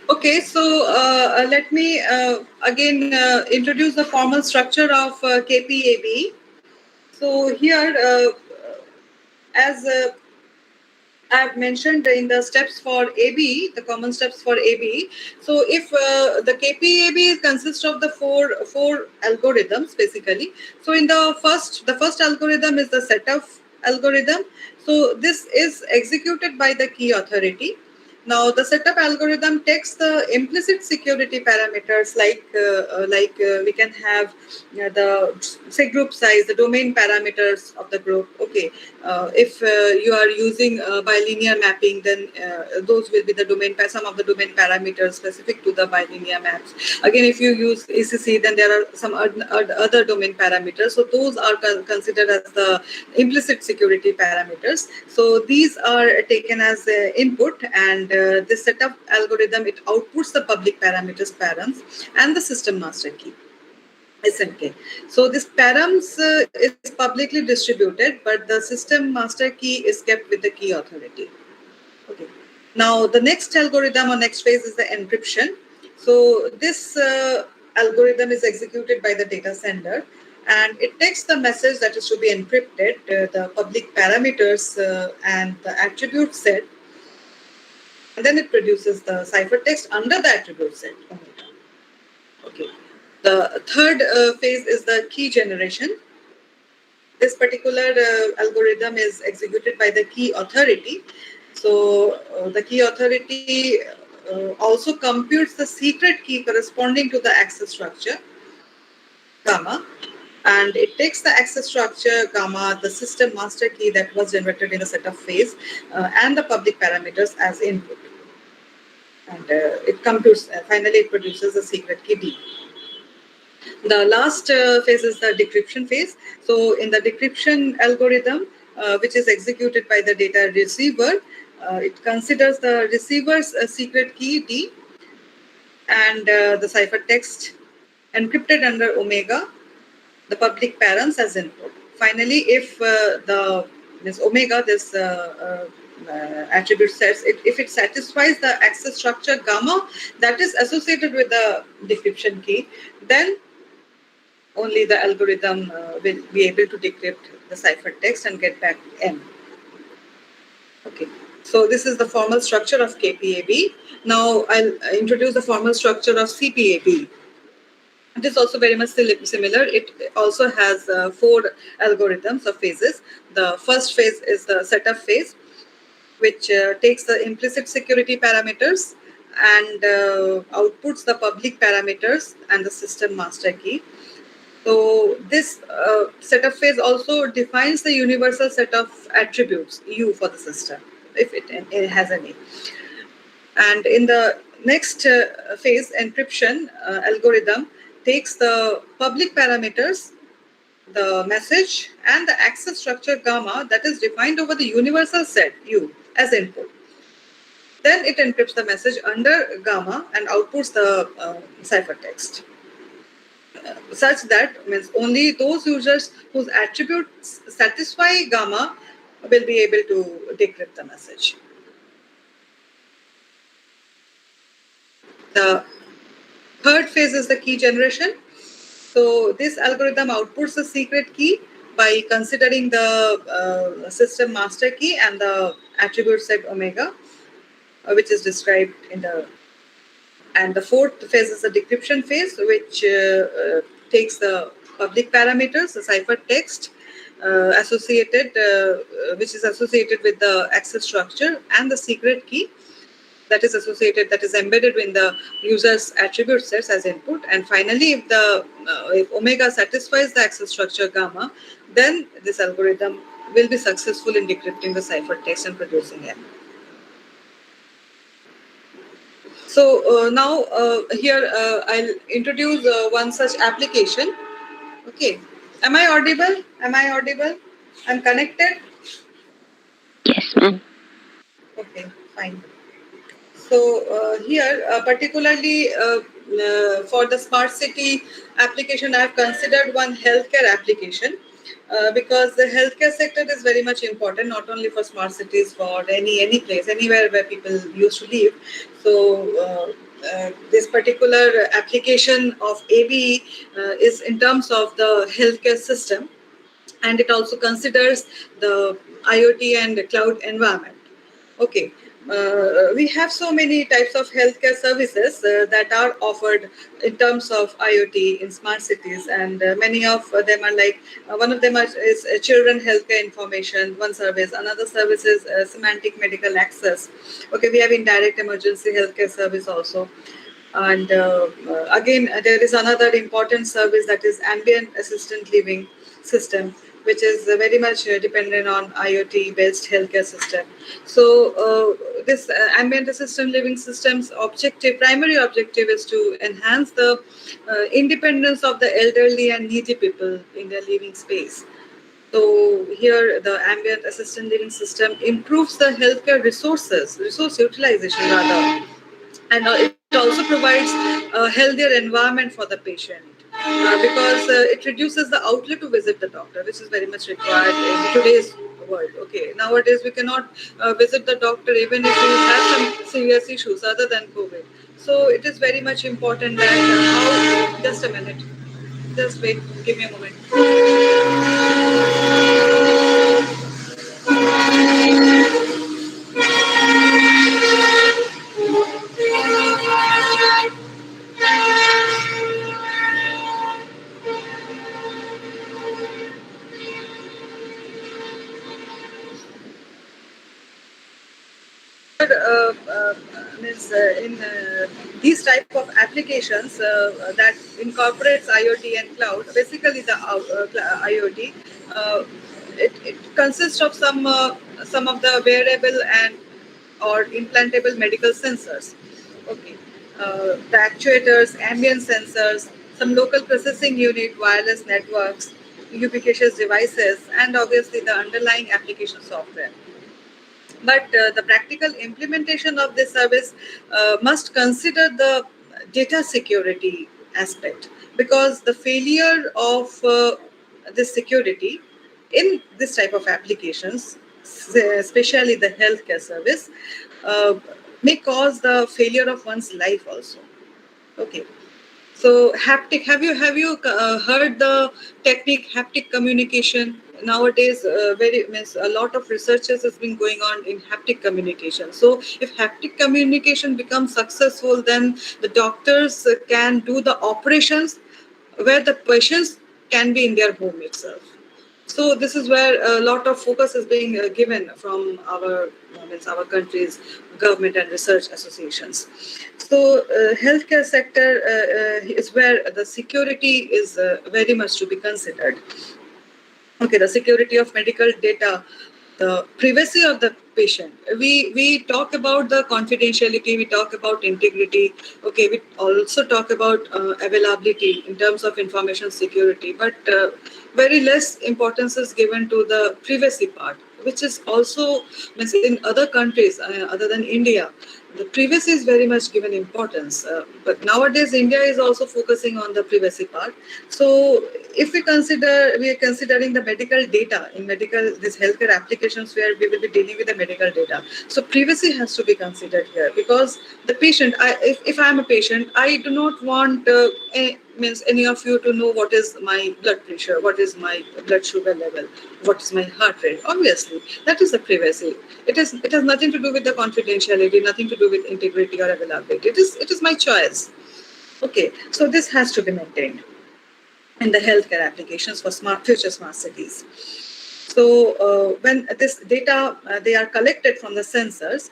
Okay, so let me again introduce the formal structure of KPAB. So here, as I've mentioned in the steps for AB, the common steps for AB. So if the KPAB consists of the four algorithms basically. So in the first algorithm is the setup algorithm. So this is executed by the key authority. Now the setup algorithm takes the implicit security parameters like we can have the say group size, the domain parameters of the group. Okay, if you are using bilinear mapping, then those will be the some of the domain parameters specific to the bilinear maps. Again, if you use ACC, then there are some other domain parameters. So those are considered as the implicit security parameters. So these are taken as input, and this setup algorithm, it outputs the public parameters params and the system master key. SMK. So this params is publicly distributed, but the system master key is kept with the key authority. Okay. Now the next algorithm or next phase is the encryption. So this algorithm is executed by the data sender, and it takes the message that is to be encrypted, the public parameters and the attribute set, and then it produces the ciphertext under the attribute set. Okay. The third phase is the key generation. This particular algorithm is executed by the key authority. So the key authority also computes the secret key corresponding to the access structure gamma, and it takes the access structure gamma, the system master key that was generated in the setup phase, and the public parameters as input, and it computes. Finally, it produces the secret key D. The last phase is the decryption phase. So in the decryption algorithm, which is executed by the data receiver, it considers the receiver's secret key D and the ciphertext encrypted under omega, the public params as input. Finally, if this omega, this attribute sets, if it satisfies the access structure gamma that is associated with the decryption key, then only the algorithm will be able to decrypt the ciphertext and get back M. Okay, so this is the formal structure of KPAB. Now I'll introduce the formal structure of CPAB. It is also very much similar. It also has four algorithms or phases. The first phase is the setup phase, which takes the implicit security parameters and outputs the public parameters and the system master key. So this setup phase also defines the universal set of attributes U for the system, if it has any. And in the next phase, encryption algorithm takes the public parameters, the message, and the access structure gamma that is defined over the universal set U as input. Then it encrypts the message under gamma and outputs the ciphertext. Such that means only those users whose attributes satisfy gamma will be able to decrypt the message. The third phase is the key generation. So this algorithm outputs the secret key by considering the system master key and the attribute set omega, which is described in the. And the fourth phase is the decryption phase, which takes the public parameters, the ciphertext which is associated with the access structure, and the secret key that is embedded in the user's attribute sets as input. And finally, if omega satisfies the access structure gamma, then this algorithm will be successful in decrypting the ciphertext and producing M. So now here I'll introduce one such application. Okay, am I audible? I'm connected. Yes, ma'am. Okay, fine. So here, particularly for the smart city application, I've considered one healthcare application because the healthcare sector is very much important, not only for smart cities, for any place, anywhere where people used to live. So this particular application of ABE is in terms of the healthcare system, and it also considers the IoT and cloud environment. Okay. We have so many types of healthcare services that are offered in terms of IoT in smart cities, and many of them are like one of them is children healthcare information, one service. Another service is semantic medical access. Okay, we have indirect emergency healthcare service also. And again, there is another important service, that is ambient assistant living system, which is very much dependent on IoT based healthcare system. So this ambient assistant living system's primary objective is to enhance the independence of the elderly and needy people in their living space. So here, the ambient assistant living system improves the healthcare resource utilization rather, and it also provides a healthier environment for the patient because it reduces the outlet to visit the doctor, which is very much required in today's world. Okay, nowadays we cannot visit the doctor even if we have some serious issues other than COVID. So it is very much important that how. Just a minute. Just wait. Give me a moment. Means in these type of applications that incorporates IoT and cloud, basically the IoT, uh, it consists of some of the wearable and or implantable medical sensors. Okay, the actuators, ambient sensors, some local processing unit, wireless networks, ubiquitous devices, and obviously the underlying application software. But the practical implementation of this service must consider the data security aspect, because the failure of this security in this type of applications, especially the healthcare service, uh, may cause the failure of one's life also. Okay. So haptic, have you heard the technique haptic communication? Nowadays, very means a lot of researches has been going on in haptic communication. So if haptic communication becomes successful, then the doctors can do the operations where the patients can be in their home itself. So this is where a lot of focus is being given from our means our country's government and research associations. So healthcare sector is where the security is very much to be considered. Okay, the security of medical data, the privacy of the patient. We talk about the confidentiality, we talk about integrity. Okay, we also talk about availability in terms of information security, but very less importance is given to the privacy part, which is also means in other countries other than India, the privacy is very much given importance. But nowadays, India is also focusing on the privacy part. So, if we are considering the medical data in medical this healthcare applications where we will be dealing with the medical data. So, privacy has to be considered here, because the patient, if I am a patient, I do not want means any of you to know what is my blood pressure, what is my blood sugar level, what is my heart rate. Obviously, that is the privacy. It has nothing to do with the confidentiality, nothing to do with integrity or availability. It is my choice. Okay, so this has to be maintained in the healthcare applications for future smart cities. So when this data they are collected from the sensors,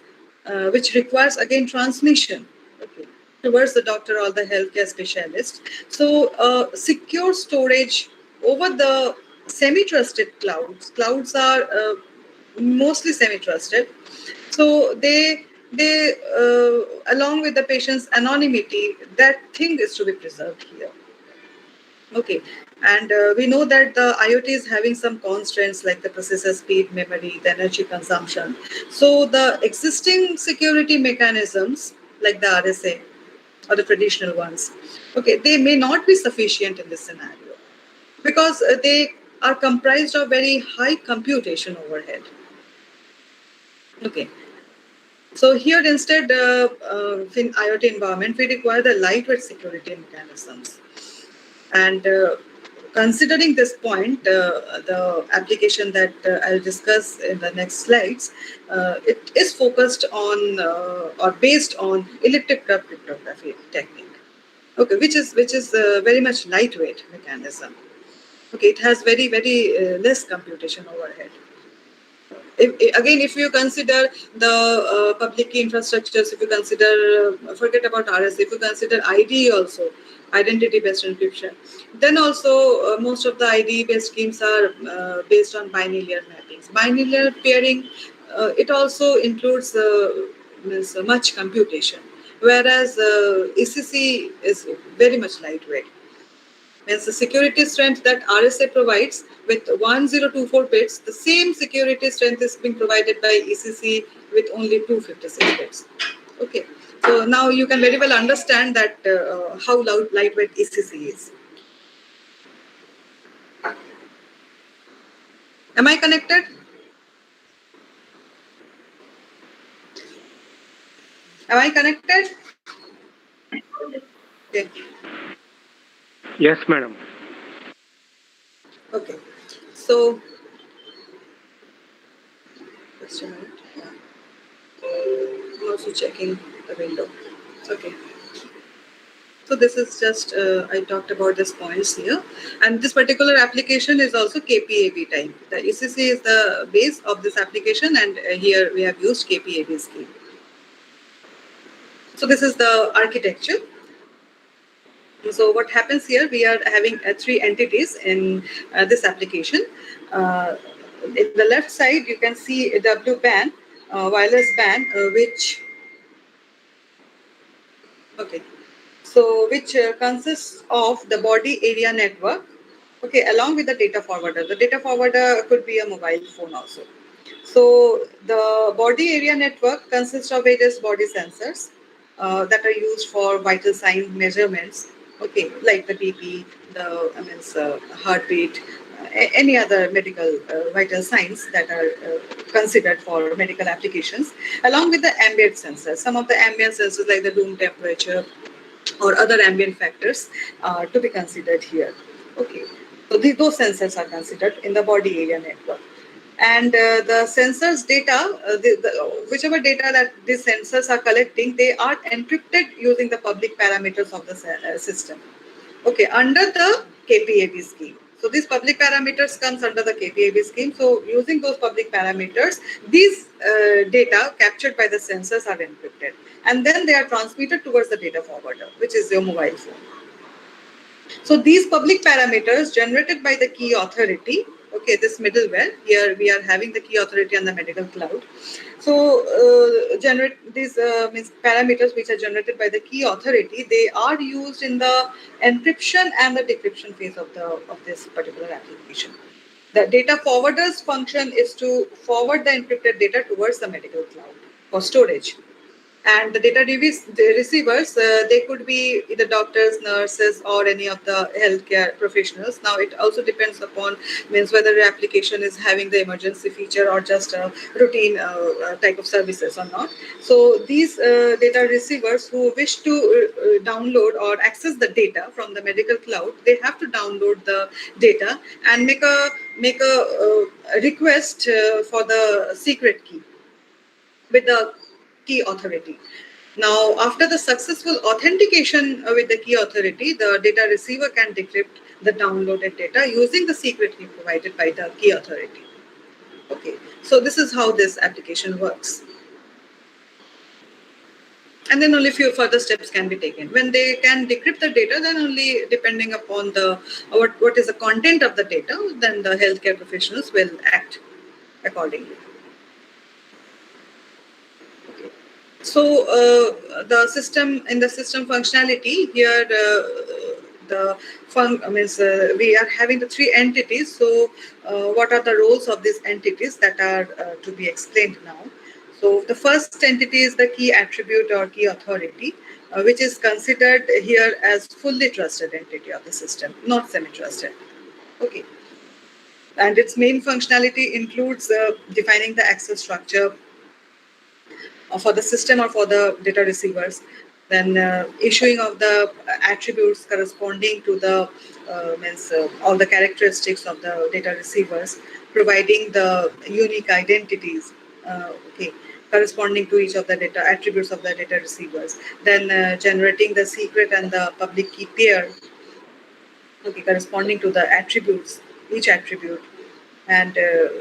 which requires again transmission, okay, towards the doctor or the healthcare specialist. So secure storage over the semi-trusted clouds. Clouds are mostly semi-trusted, so they along with the patient's anonymity, that thing is to be preserved here. Okay, and we know that the IoT is having some constraints like the processor speed, memory, the energy consumption. So the existing security mechanisms like the RSA or the traditional ones, okay, they may not be sufficient in this scenario, because they are comprised of very high computation overhead. Okay, So here instead, in IoT environment, we require the lightweight security mechanisms. And considering this point, the application that I'll discuss in the next slides, it is focused on or based on elliptic curve cryptography technique. Okay, which is very much lightweight mechanism. Okay, it has very less computation overhead. Again, if you consider the public key infrastructures, if you consider, forget about RS, if you consider IDE also, identity-based encryption, then also most of the IDE-based schemes are based on bilinear mappings. Bilinear pairing, it also includes means much computation, whereas ECC is very much lightweight. Means the security strength that RSA provides with 1024 bits, the same security strength is being provided by ECC with only 256 bits. Okay, so now you can very well understand that how lightweight ECC is. Am I connected? Am I connected? Okay. Yes, madam. Okay. So, just a minute. I'm also checking the window. Okay. So this is just, I talked about these points here. And this particular application is also KPAB type. The ECC is the base of this application, and here we have used KPAB scheme. So this is the architecture. So what happens here, we are having three entities in this application. In the left side, you can see a WBAN, wireless BAN, okay, so which consists of the body area network, okay, along with the data forwarder. The data forwarder could be a mobile phone also. So the body area network consists of various body sensors that are used for vital sign measurements, okay, like the BP, the heartbeat, any other medical vital signs that are considered for medical applications, along with the ambient sensors. Some of the ambient sensors like the room temperature or other ambient factors to be considered here. Okay, so those sensors are considered in the body area network. And the sensors data, whichever data that these sensors are collecting, they are encrypted using the public parameters of the system. Okay, under the KPAB scheme. So these public parameters comes under the KPAB scheme. So using those public parameters, these data captured by the sensors are encrypted, and then they are transmitted towards the data forwarder, which is your mobile phone. So these public parameters generated by the key authority, okay, this middleware, here we are having the key authority on the medical cloud. So generate these means parameters which are generated by the key authority, they are used in the encryption and the decryption phase of this particular application. The data forwarders function is to forward the encrypted data towards the medical cloud for storage. And the the receivers, they could be either doctors, nurses, or any of the healthcare professionals. Now it also depends upon means whether the application is having the emergency feature or just a routine type of services or not. So these data receivers who wish to download or access the data from the medical cloud, they have to download the data and make a request for the secret key with the key authority. Now, after the successful authentication with the key authority, the data receiver can decrypt the downloaded data using the secret key provided by the key authority. Okay, so this is how this application works. And then only few further steps can be taken. When they can decrypt the data, then only depending upon the what is the content of the data, then the healthcare professionals will act accordingly. So the system functionality here, means we are having the three entities. So what are the roles of these entities that are to be explained now? So the first entity is the key attribute or key authority, which is considered here as fully trusted entity of the system, not semi-trusted. Okay. And its main functionality includes defining the access structure, for the system or for the data receivers. Then issuing of the attributes corresponding to the means all the characteristics of the data receivers, providing the unique identities, okay, corresponding to each of the data attributes of the data receivers. Then generating the secret and the public key pair, okay, corresponding to the attributes, each attribute. And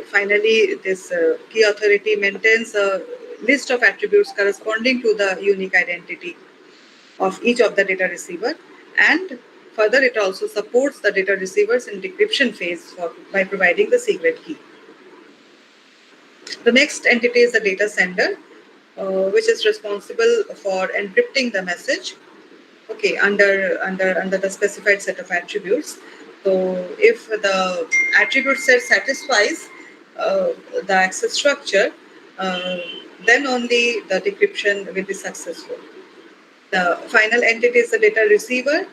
finally, this key authority maintains a list of attributes corresponding to the unique identity of each of the data receiver. And further, it also supports the data receivers in decryption phase by providing the secret key. The next entity is the data sender, which is responsible for encrypting the message, okay, under the specified set of attributes. So if the attribute set satisfies the access structure, uh, then only the decryption will be successful. The final entity is the data receiver,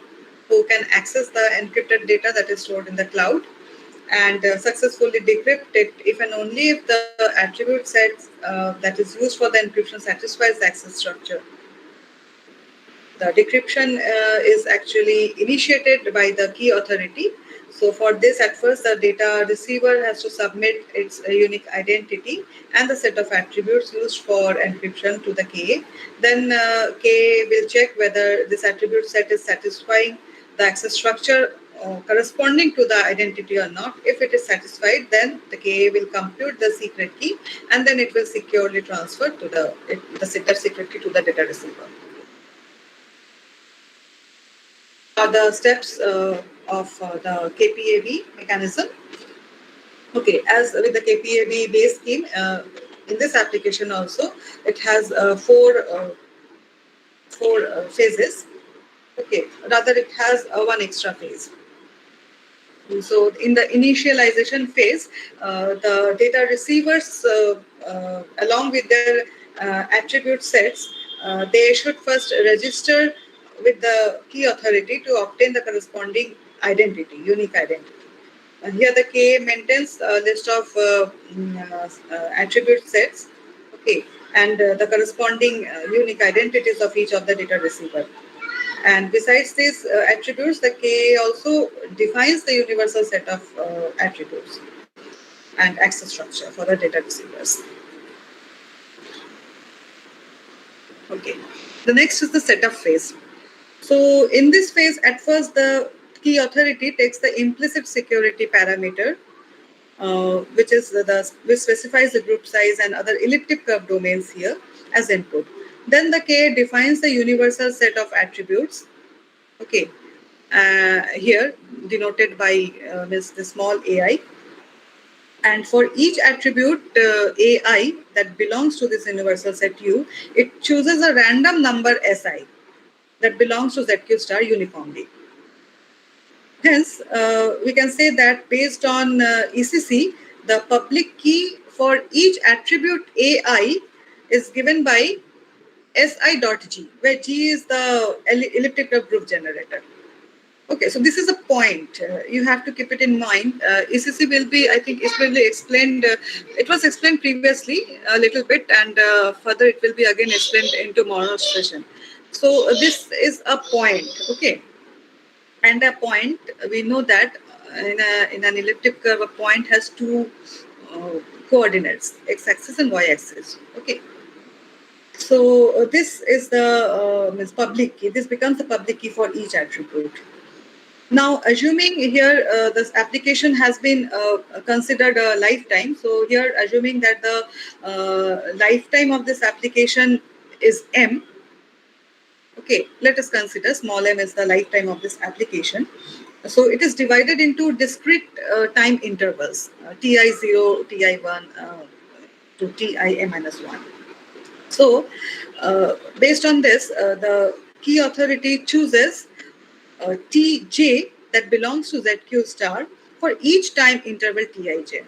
who can access the encrypted data that is stored in the cloud and successfully decrypt it if and only if the attribute set that is used for the encryption satisfies the access structure. The decryption is actually initiated by the key authority. So for this, at first, the data receiver has to submit its unique identity and the set of attributes used for encryption to the KA. Then KA will check whether this attribute set is satisfying the access structure corresponding to the identity or not. If it is satisfied, then the KA will compute the secret key, and then it will securely transfer to the secret key to the data receiver. Are the steps of the KPAB mechanism. Okay, as with the KPAB base scheme, in this application also, it has four phases. Okay, rather it has one extra phase. So in the initialization phase, the data receivers, along with their attribute sets, they should first register with the key authority to obtain the corresponding identity, unique identity. Here the KA maintains a list of attribute sets, okay, and the corresponding unique identities of each of the data receiver. And besides these attributes, the KA also defines the universal set of attributes and access structure for the data receivers. Okay. The next is the setup phase. So in this phase, at first, the key authority takes the implicit security parameter, which specifies the group size and other elliptic curve domains here as input. Then the KA defines the universal set of attributes. Okay, here denoted by the small ai, and for each attribute ai that belongs to this universal set u, it chooses a random number si that belongs to zq star uniformly. Hence we can say that based on ecc, the public key for each attribute ai is given by si.g, where g is the elliptic curve group generator. Okay, so this is a point. You have to keep it in mind. ECC will be, I think, it will be explained. It was explained previously a little bit, and further it will be again explained in tomorrow's session. So this is a point, okay, and a point. We know that in an elliptic curve, a point has two coordinates: x-axis and y-axis. Okay. So this is the public key. This becomes the public key for each attribute. Now, assuming here this application has been considered a lifetime, so here assuming that the lifetime of this application is m, okay, let us consider small m is the lifetime of this application. So it is divided into discrete time intervals, ti0, ti1 to tim-1. So based on this, the key authority chooses Tj that belongs to ZQ star for each time interval Tij.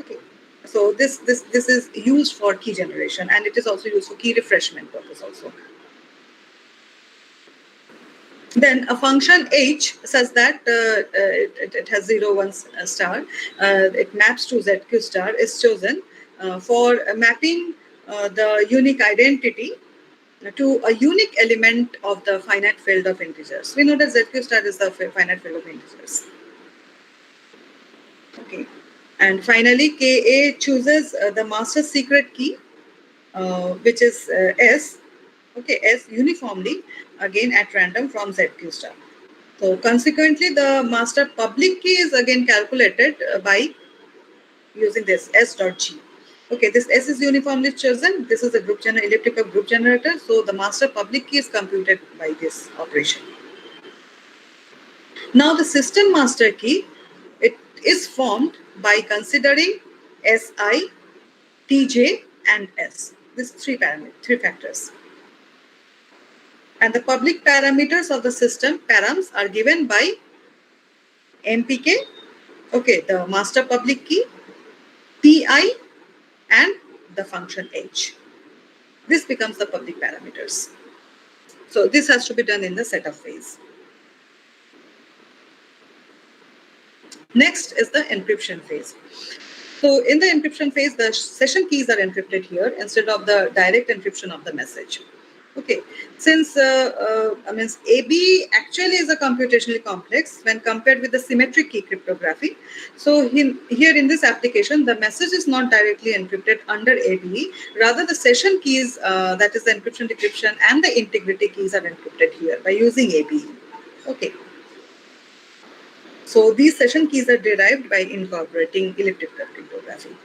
Okay. So this is used for key generation, and it is also used for key refreshment purpose also. Then a function h says that it has 0, 1 star. It maps to ZQ star is chosen for mapping the unique identity to a unique element of the finite field of integers. We know that ZQ star is the finite field of integers. Okay. And finally, KA chooses the master secret key, which is S. Okay, S uniformly, again at random from ZQ star. So consequently, the master public key is again calculated by using this S dot G. Okay, this S is uniformly chosen. This is a elliptic group generator. So the master public key is computed by this operation. Now the system master key, it is formed by considering Si, Tj, and S. These three factors. And the public parameters of the system params are given by MPK. Okay, the master public key, Pi, and the function H. This becomes the public parameters. So this has to be done in the setup phase. Next is the encryption phase. So in the encryption phase, the session keys are encrypted here instead of the direct encryption of the message. Okay, since AB actually is a computationally complex when compared with the symmetric key cryptography. So here in this application, the message is not directly encrypted under ABE. Rather, the session keys, that is the encryption, decryption, and the integrity keys are encrypted here by using ABE. Okay. So these session keys are derived by incorporating elliptic cryptography.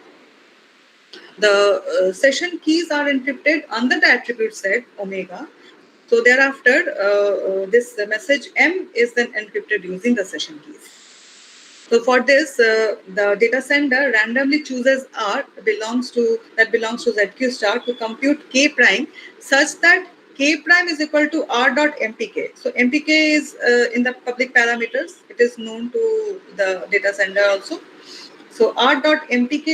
The session keys are encrypted under the attribute set omega. So thereafter, this message M is then encrypted using the session keys. So for this, the data sender randomly chooses R belongs to ZQ star to compute K prime such that K prime is equal to R dot MPK. So MPK is in the public parameters. It is known to the data sender also. So R dot MPK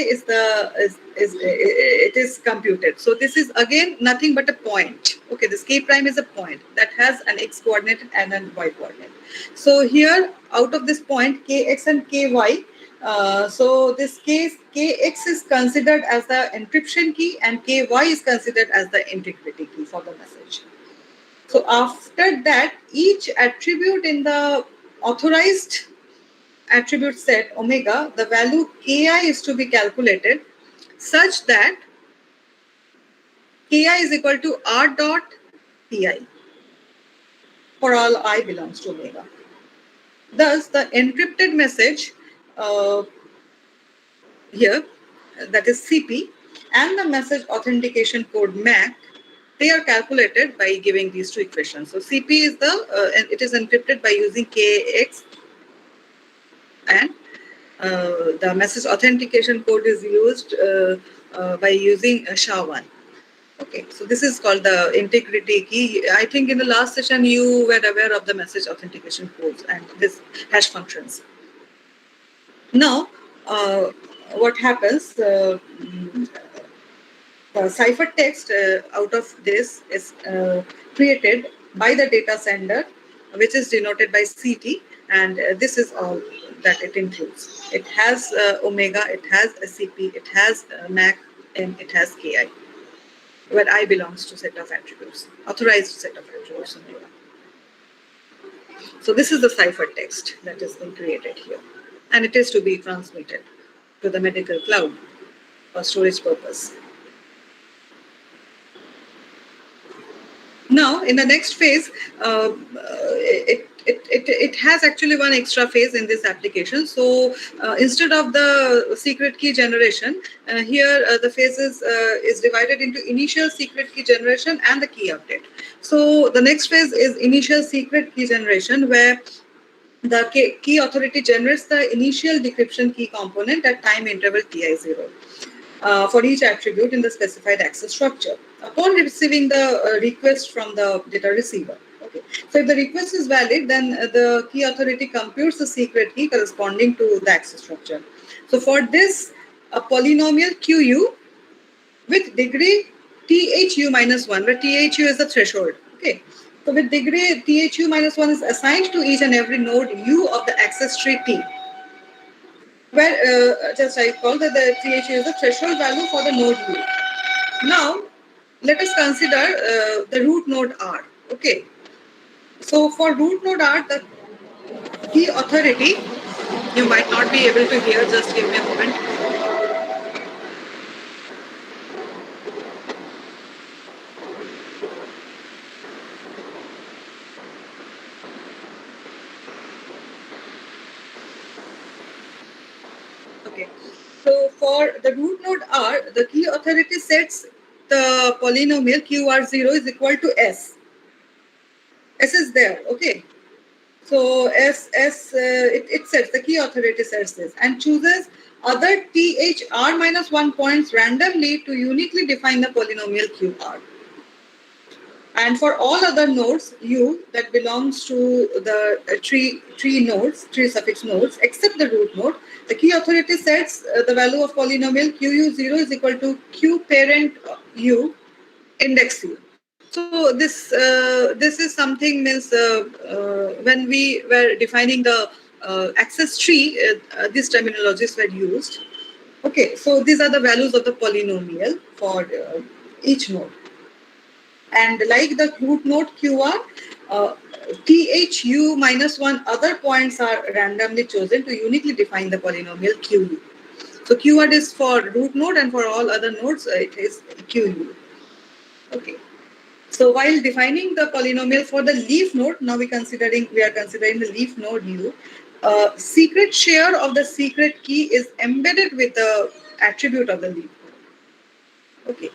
it is computed. So this is again nothing but a point. Okay, this K prime is a point that has an X coordinate and an Y coordinate. So here out of this point Kx and Ky, so this case Kx is considered as the encryption key and Ky is considered as the integrity key for the message. So after that, each attribute in the authorized attribute set omega, the value ki is to be calculated such that ki is equal to r dot pi for all I belongs to omega. Thus, the encrypted message here, that is CP, and the message authentication code MAC, they are calculated by giving these two equations. So CP is it is encrypted by using KX, and the message authentication code is used by using SHA-1. Okay, so this is called the integrity key. I think in the last session you were aware of the message authentication codes and this hash functions. Now, what happens? The ciphertext out of this is created by the data sender, which is denoted by CT, and this is all that it includes. It has omega, it has a CP, it has MAC, and it has KI, where I belongs to set of attributes, authorized set of attributes. So this is the ciphertext that is being created here, and it is to be transmitted to the medical cloud for storage purpose. Now, in the next phase, it has actually one extra phase in this application. So instead of the secret key generation, here the phases is divided into initial secret key generation and the key update. So the next phase is initial secret key generation, where the key authority generates the initial decryption key component at time interval Ti0. For each attribute in the specified access structure upon receiving the request from the data receiver. Okay. So if the request is valid, then the key authority computes the secret key corresponding to the access structure. So for this, a polynomial QU with degree THU minus 1, where THU is the threshold. Okay. So with degree THU minus 1 is assigned to each and every node U of the access tree T, where just I call that the THU is the threshold value for the node U. Now, let us consider the root node R. Okay. So for root node R, the key authority, you might not be able to hear, just give me a moment. Okay. So for the root node R, the key authority sets the polynomial QR0 is equal to S. S is there, okay. So it sets, the key authority sets this and chooses other THR minus 1 points randomly to uniquely define the polynomial QR. And for all other nodes U that belongs to the tree suffix nodes except the root node, the key authority sets the value of polynomial QU0 is equal to Q parent U index U. So this is something means when we were defining the access tree, these terminologies were used. Okay, so these are the values of the polynomial for each node. And like the root node QR, uh, THU minus 1 other points are randomly chosen to uniquely define the polynomial QU. So QR is for root node and for all other nodes it is QU. Okay. So while defining the polynomial for the leaf node, now we are considering the leaf node U. Secret share of the secret key is embedded with the attribute of the leaf node. Okay.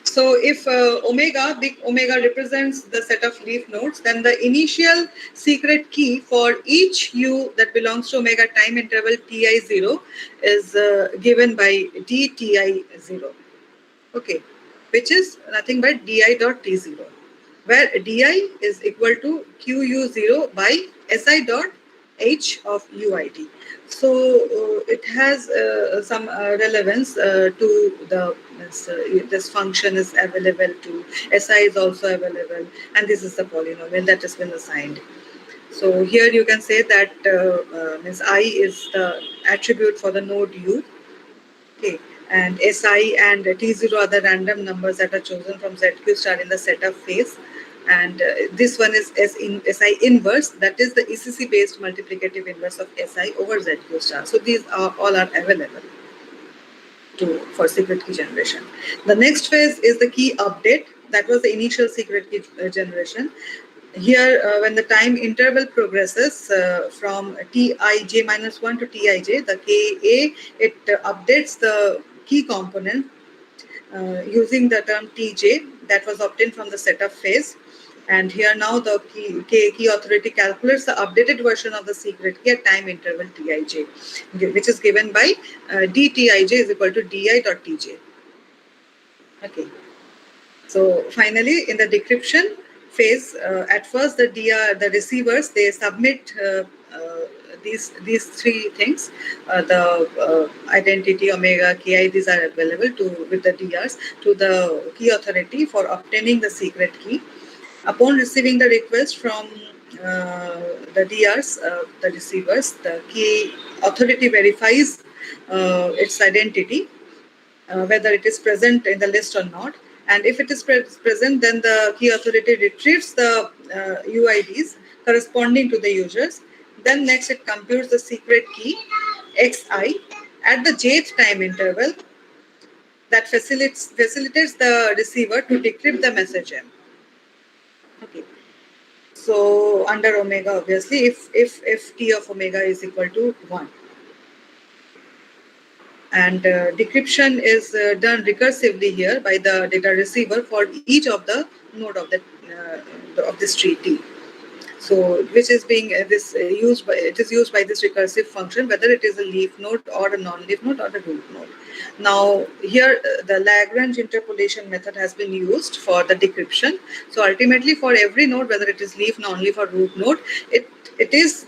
So if big omega represents the set of leaf nodes, then the initial secret key for each U that belongs to omega time interval Ti0 is given by dTi0. Okay, which is nothing but di dot t0, where di is equal to qu0 by si dot h of uid. So it has some relevance to the this function is available to si is also available, and this is the polynomial that has been assigned. So here you can say that means I is the attribute for the node u. Okay. And SI and T0 are the random numbers that are chosen from ZQ star in the setup phase. And this one is SI inverse, that is the ECC based multiplicative inverse of SI over ZQ star. So these are all are available for secret key generation. The next phase is the key update. That was the initial secret key generation. Here, when the time interval progresses from Tij minus 1 to Tij, the Ka, it updates the key component using the term Tj that was obtained from the setup phase. And here now the key authority calculates the updated version of the secret key at time interval Tij, which is given by dTij is equal to di dot tj. Okay. So finally, in the decryption phase, at first the receivers they submit these three things, the identity omega ki, these are available to with the DRs to the key authority for obtaining the secret key. Upon receiving the request from the DRs, the receivers, the key authority verifies its identity, whether it is present in the list or not. And if it is present, then the key authority retrieves the UIDs corresponding to the users. Then next it computes the secret key XI at the jth time interval that facilitates the receiver to decrypt the message M. Okay. So under omega, obviously, if T of omega is equal to 1. And decryption is done recursively here by the data receiver for each of the node of this tree T. So which is being used by, it is used by this recursive function, whether it is a leaf node or a non-leaf node or a root node. Now here the Lagrange interpolation method has been used for the decryption. So ultimately for every node, whether it is leaf, non-leaf or root node, it is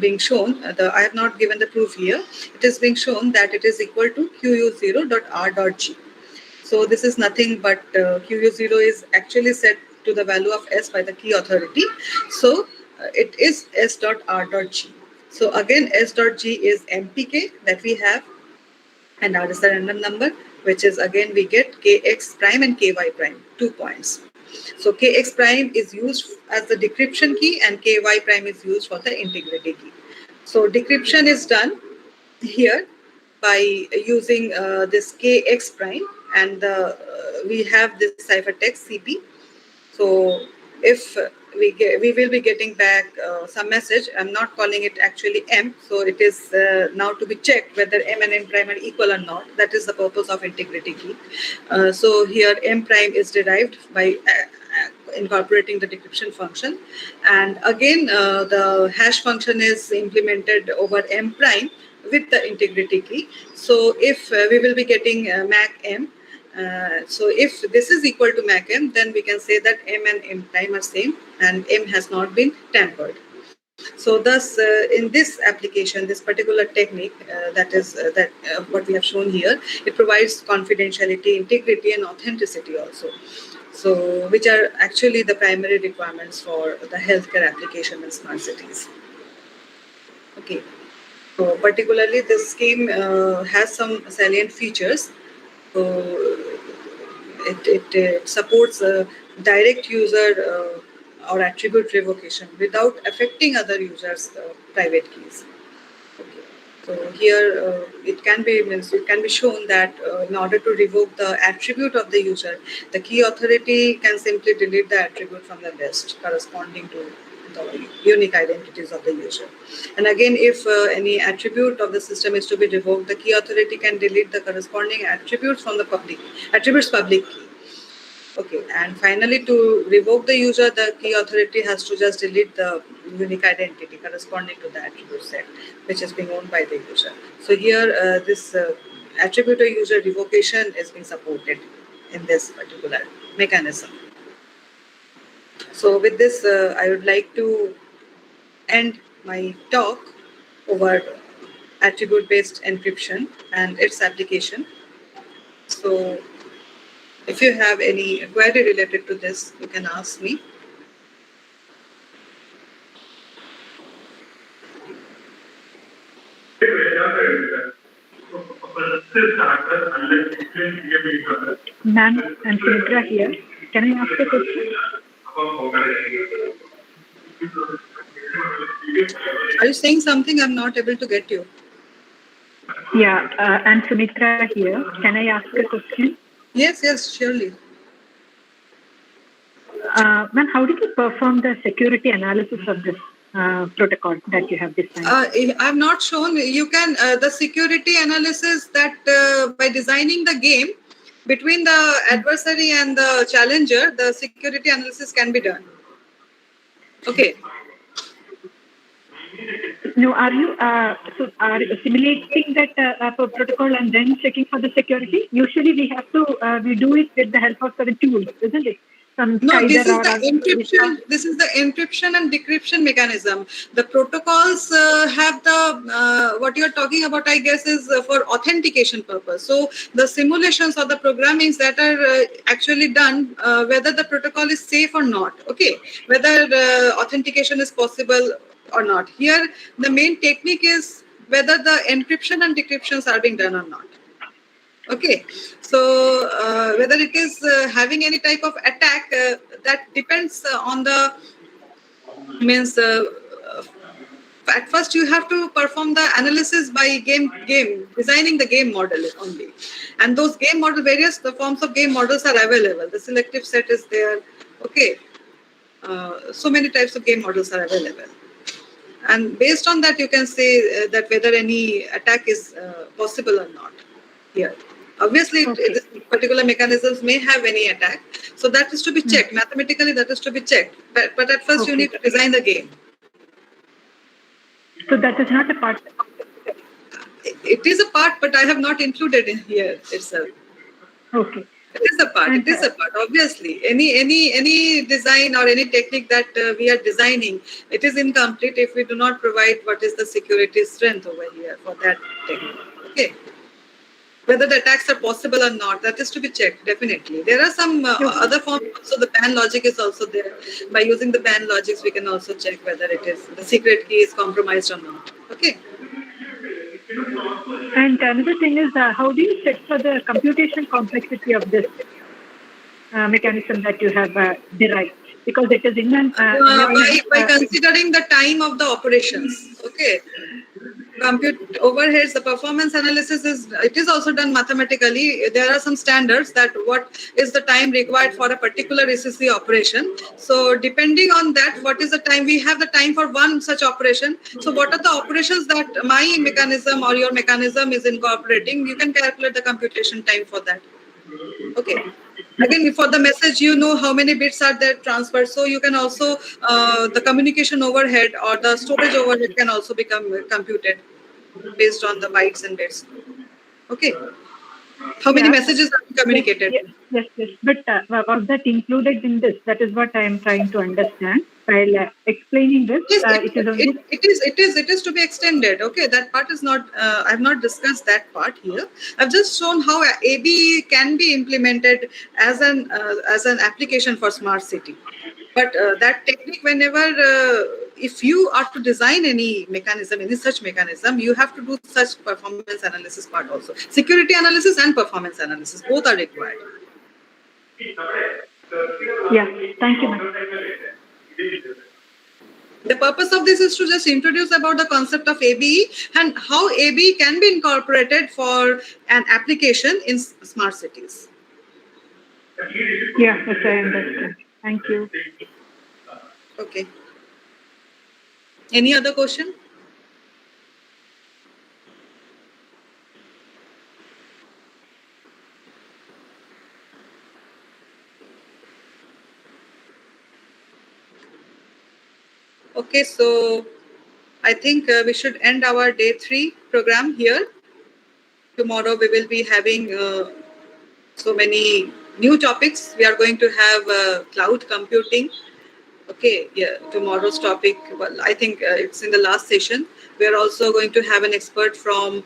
being shown, I have not given the proof here, it is being shown that it is equal to QU0 dot R dot G. So this is nothing but QU0 is actually set to the value of S by the key authority. So it is S dot R dot G. So again, S.G is MPK that we have, and R is the random number, which is again we get Kx prime and Ky prime, 2 points. So Kx prime is used as the decryption key and Ky prime is used for the integrity key. So decryption is done here by using this Kx prime, and we have this ciphertext CP. So if we will be getting back some message. I'm not calling it actually M. So it is now to be checked whether M and M prime are equal or not. That is the purpose of integrity key. So here M prime is derived by incorporating the decryption function, and again the hash function is implemented over M prime with the integrity key. So if we will be getting MAC M, so if this is equal to MAC M, then we can say that M and M prime are same and M has not been tampered. So thus in this application, this particular technique what we have shown here, it provides confidentiality, integrity and authenticity also. So which are actually the primary requirements for the healthcare application in smart cities. Okay. So particularly this scheme has some salient features. So it supports direct user or attribute revocation without affecting other users' private keys. Okay. So here it can be shown that in order to revoke the attribute of the user, the key authority can simply delete the attribute from the list corresponding to the unique identities of the user. And again, if any attribute of the system is to be revoked, the key authority can delete the corresponding attributes from the attributes public key. Okay, and finally, to revoke the user, the key authority has to just delete the unique identity corresponding to the attribute set, which is being owned by the user. So here, this attribute or user revocation is being supported in this particular mechanism. So with this, I would like to end my talk over attribute-based encryption and its application. So if you have any query related to this, you can ask me. Ma'am, I'm Sumitra here. Can I ask a question? Are you saying something? I'm not able to get you. Yeah, I'm Sumitra here. Can I ask a question? Yes, surely. Ma'am, how did you perform the security analysis of this protocol that you have designed? I've not shown. You can the security analysis that by designing the game between the adversary and the challenger, the security analysis can be done. Okay. No, are you simulating that protocol and then checking for the security? Usually we do it with the help of certain tools, isn't it? No, this is the encryption. This is the encryption and decryption mechanism. The protocols have the what you are talking about, I guess, is for authentication purpose. So the simulations or the programmings that are actually done, whether the protocol is safe or not. Okay, whether authentication is possible or not. Here, the main technique is whether the encryption and decryptions are being done or not. Okay, so whether it is having any type of attack, that depends on the means. At first, you have to perform the analysis by game designing the game model only, and those game model various forms of game models are available. The selective set is there. Okay, so many types of game models are available, and based on that, you can say that whether any attack is possible or not here. Obviously, this particular mechanisms may have any attack. So that is to be checked. Mathematically, that is to be checked. But at first, you need to design the game. So that is not a part. It is a part, but I have not included in here itself. Okay. It is a part. It is a part. Obviously, any design or any technique that we are designing, it is incomplete if we do not provide what is the security strength over here for that technique. Okay. whether the attacks are possible or not. That is to be checked, definitely. There are some other forms, so the ban logic is also there. By using the ban logics, we can also check whether it is the secret key is compromised or not. Okay. And another thing is, how do you check for the computation complexity of this mechanism that you have derived? Because it is in an by considering the time of the operations. Okay. Compute overheads, the performance analysis is also done mathematically. There are some standards that what is the time required for a particular SSC operation. So depending on that, what is the time? We have the time for one such operation. So what are the operations that my mechanism or your mechanism is incorporating? You can calculate the computation time for that. Okay. Again, for the message, you know how many bits are there transferred. So you can also, the communication overhead or the storage overhead can also become computed based on the bytes and bits. Okay. How many messages are communicated? Yes. But was that included in this? That is what I am trying to understand. While explaining this, Yes, it is to be extended. Okay, that part is not. I have not discussed that part here. I've just shown how ABE can be implemented as an application for smart city. But that technique, whenever if you are to design any mechanism, any such mechanism, you have to do such performance analysis part also. Security analysis and performance analysis both are required. Yeah. Thank you, ma'am. The purpose of this is to just introduce about the concept of ABE and how ABE can be incorporated for an application in smart cities. Yeah, yes, I understand. Thank you. Okay. Any other question? Okay, so I think we should end our day 3 program here. Tomorrow we will be having so many new topics. We are going to have cloud computing. Okay, yeah, tomorrow's topic, well, I think it's in the last session. We are also going to have an expert from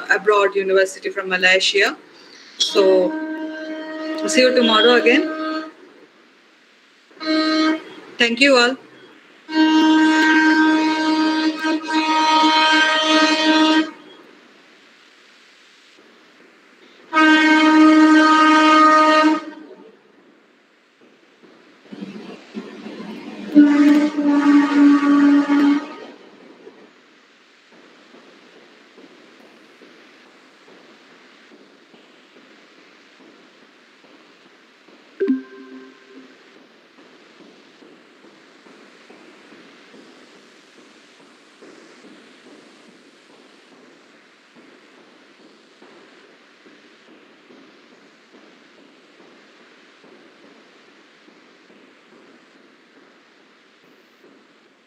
abroad university from Malaysia. So, see you tomorrow again. Thank you all.